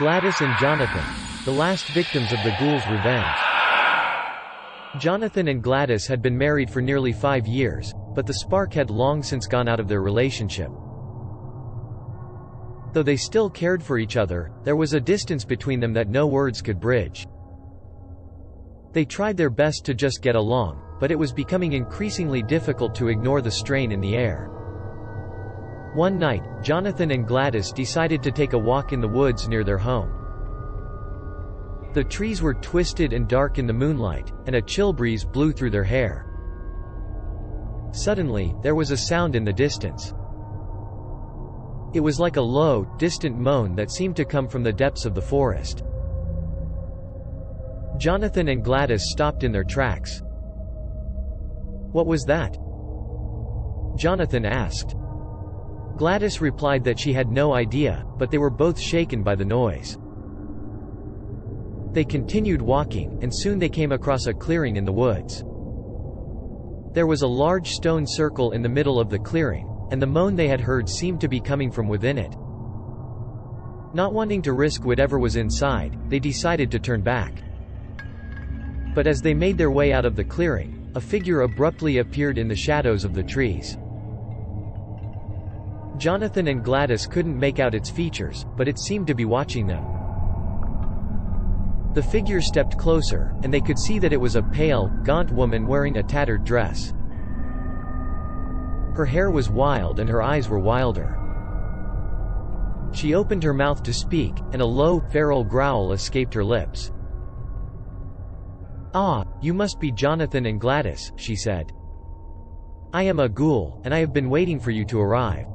Gladys and Johnathan, the last victims of the ghouls' revenge. Johnathan and Gladys had been married for nearly 5 years, but the spark had long since gone out of their relationship. Though they still cared for each other, there was a distance between them that no words could bridge. They tried their best to just get along, but it was becoming increasingly difficult to ignore the strain in the air. One night, Johnathan and Gladys decided to take a walk in the woods near their home. The trees were twisted and dark in the moonlight, and a chill breeze blew through their hair. Suddenly, there was a sound in the distance. It was like a low, distant moan that seemed to come from the depths of the forest. Johnathan and Gladys stopped in their tracks. "What was that?" Johnathan asked. Gladys replied that she had no idea, but they were both shaken by the noise. They continued walking, and soon they came across a clearing in the woods. There was a large stone circle in the middle of the clearing, and the moan they had heard seemed to be coming from within it. Not wanting to risk whatever was inside, they decided to turn back. But as they made their way out of the clearing, a figure abruptly appeared in the shadows of the trees. Johnathan and Gladys couldn't make out its features, but it seemed to be watching them. The figure stepped closer, and they could see that it was a pale, gaunt woman wearing a tattered dress. Her hair was wild and her eyes were wilder. She opened her mouth to speak, and a low, feral growl escaped her lips. "Ah, you must be Johnathan and Gladys," she said. "I am a ghoul, and I have been waiting for you to arrive.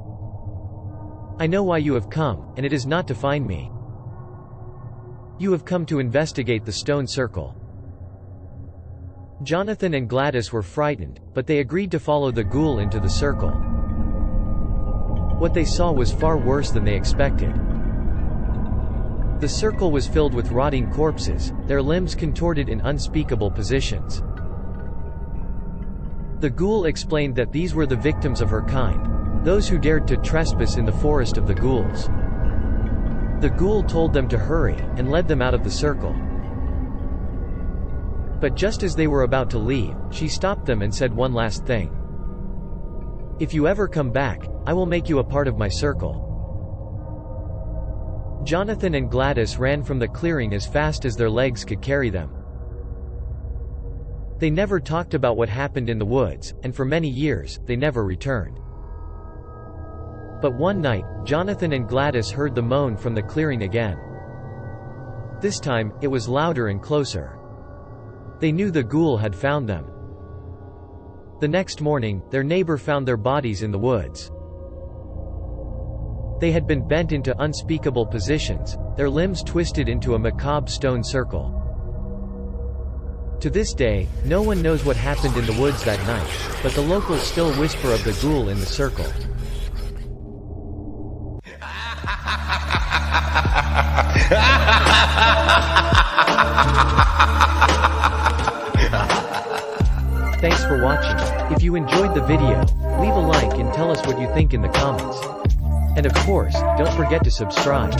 I know why you have come, and it is not to find me. You have come to investigate the stone circle." Johnathan and Gladys were frightened, but they agreed to follow the ghoul into the circle. What they saw was far worse than they expected. The circle was filled with rotting corpses, their limbs contorted in unspeakable positions. The ghoul explained that these were the victims of her kind, those who dared to trespass in the forest of the ghouls. The ghoul told them to hurry, and led them out of the circle. But just as they were about to leave, she stopped them and said one last thing. "If you ever come back, I will make you a part of my circle." Johnathan and Gladys ran from the clearing as fast as their legs could carry them. They never talked about what happened in the woods, and for many years, they never returned. But one night, Johnathan and Gladys heard the moan from the clearing again. This time, it was louder and closer. They knew the ghoul had found them. The next morning, their neighbor found their bodies in the woods. They had been bent into unspeakable positions, their limbs twisted into a macabre stone circle. To this day, no one knows what happened in the woods that night, but the locals still whisper of the ghoul in the circle. Thanks for watching. If you enjoyed the video, leave a like and tell us what you think in the comments. And of course, don't forget to subscribe.